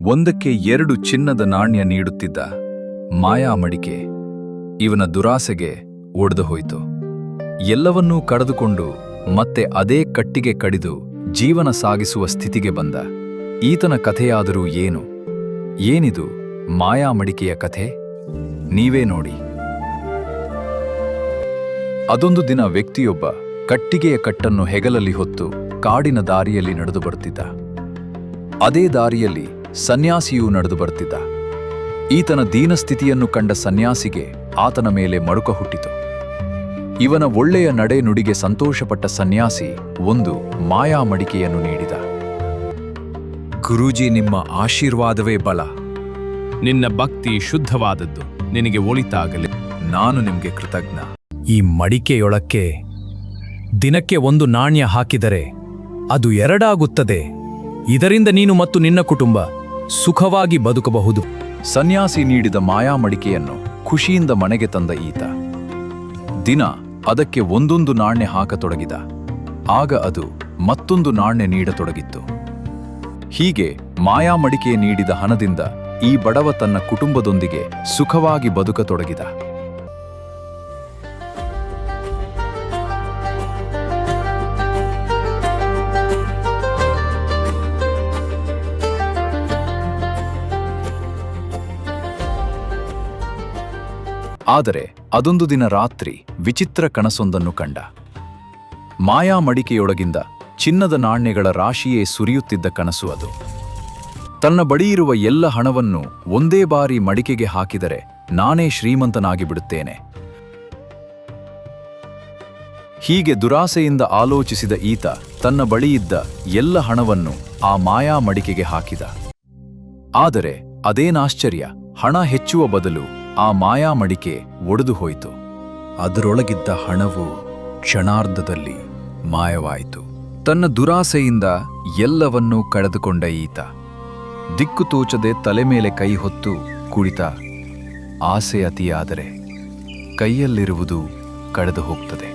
ಒಂದಕ್ಕೆ 2 ಚಿನ್ನದ ನಾಣ್ಯ ನೀಡುತ್ತಿದ್ದ ಮಾಯಾ ಮಡಿಕೆ ಇವನ ದುರಾಸೆಗೆ ಒಡೆದು ಹೋಯಿತು. ಎಲ್ಲವನ್ನೂ ಕಳೆದುಕೊಂಡು ಮತ್ತೆ ಅದೇ ಕಟ್ಟಿಗೆ ಕಡಿದು ಜೀವನ ಸಾಗಿಸುವ ಸ್ಥಿತಿಗೆ ಬಂದ ಈತನ ಕಥೆಯಾದರೂ ಏನು? ಏನಿದು ಮಾಯಾ ಮಡಿಕೆಯ ಕಥೆ? ನೀವೇ ನೋಡಿ. ಅದೊಂದು ದಿನ ವ್ಯಕ್ತಿಯೊಬ್ಬ ಕಟ್ಟಿಗೆಯ ಕಟ್ಟನ್ನು ಹೆಗಲಲ್ಲಿ ಹೊತ್ತು ಕಾಡಿನ ದಾರಿಯಲ್ಲಿ ನಡೆದು ಬರುತ್ತಿದ್ದ. ಅದೇ ದಾರಿಯಲ್ಲಿ ಸನ್ಯಾಸಿಯೂ ನಡೆದು ಬರುತ್ತಿದ್ದ. ಈತನ ದೀನಸ್ಥಿತಿಯನ್ನು ಕಂಡ ಸನ್ಯಾಸಿಗೆ ಆತನ ಮೇಲೆ ಮರುಕ ಹುಟ್ಟಿತು. ಇವನ ಒಳ್ಳೆಯ ನಡೆ ನುಡಿಗೆ ಸಂತೋಷಪಟ್ಟ ಸನ್ಯಾಸಿ ಒಂದು ಮಾಯಾ ಮಡಿಕೆಯನ್ನು ನೀಡಿದ. ಗುರೂಜಿ, ನಿಮ್ಮ ಆಶೀರ್ವಾದವೇ ಬಲ. ನಿನ್ನ ಭಕ್ತಿ ಶುದ್ಧವಾದದ್ದು. ನಿನಗೆ ಒಳಿತಾಗಲಿ. ನಾನು ನಿಮಗೆ ಕೃತಜ್ಞ. ಈ ಮಡಿಕೆಯೊಳಕ್ಕೆ ದಿನಕ್ಕೆ 1 ನಾಣ್ಯ ಹಾಕಿದರೆ ಅದು 2 ಆಗುತ್ತದೆ. ಇದರಿಂದ ನೀನು ಮತ್ತು ನಿನ್ನ ಕುಟುಂಬ ಸುಖವಾಗಿ ಬದುಕಬಹುದು. ಸನ್ಯಾಸಿ ನೀಡಿದ ಮಾಯಾ ಮಡಿಕೆಯನ್ನು ಖುಷಿಯಿಂದ ಮನೆಗೆ ತಂದ ಈತ ದಿನ ಅದಕ್ಕೆ 1 ನಾಣ್ಯ ಹಾಕತೊಡಗಿದ. ಆಗ ಅದು ಮತ್ತೊಂದು ನಾಣ್ಯ ನೀಡತೊಡಗಿತ್ತು. ಹೀಗೆ ಮಾಯಾ ಮಡಿಕೆ ನೀಡಿದ ಹಣದಿಂದ ಈ ಬಡವ ತನ್ನ ಕುಟುಂಬದೊಂದಿಗೆ ಸುಖವಾಗಿ ಬದುಕತೊಡಗಿದ. ಆದರೆ ಅದೊಂದು ದಿನ ರಾತ್ರಿ ವಿಚಿತ್ರ ಕನಸೊಂದನ್ನು ಕಂಡ. ಮಾಯಾ ಮಡಿಕೆಯೊಳಗಿಂದ ಚಿನ್ನದ ನಾಣ್ಯಗಳ ರಾಶಿಯೇ ಸುರಿಯುತ್ತಿದ್ದ ಕನಸು ಅದು. ತನ್ನ ಬಳಿಯಿರುವ ಎಲ್ಲ ಹಣವನ್ನು ಒಂದೇ ಬಾರಿ ಮಡಿಕೆಗೆ ಹಾಕಿದರೆ ನಾನೇ ಶ್ರೀಮಂತನಾಗಿ ಬಿಡುತ್ತೇನೆ. ಹೀಗೆ ದುರಾಸೆಯಿಂದ ಆಲೋಚಿಸಿದ ಈತ ತನ್ನ ಬಳಿಯಿದ್ದ ಎಲ್ಲ ಹಣವನ್ನು ಆ ಮಾಯಾ ಮಡಿಕೆಗೆ ಹಾಕಿದ. ಆದರೆ ಅದೇನಾಶ್ಚರ್ಯ, ಹಣ ಹೆಚ್ಚುವ ಬದಲು ಆ ಮಾಯಾ ಮಡಿಕೆ ಒಡೆದು ಹೋಯಿತು. ಅದರೊಳಗಿದ್ದ ಹಣವು ಕ್ಷಣಾರ್ಧದಲ್ಲಿ ಮಾಯವಾಯಿತು. ತನ್ನ ದುರಾಸೆಯಿಂದ ಎಲ್ಲವನ್ನೂ ಕಳೆದುಕೊಂಡ ಈತ ದಿಕ್ಕು ತೋಚದೆ ತಲೆ ಮೇಲೆ ಕೈ ಹೊತ್ತು ಕುಳಿತ. ಆಸೆ ಅತಿಯಾದರೆ ಕೈಯಲ್ಲಿರುವುದು ಕಳೆದು ಹೋಗ್ತದೆ.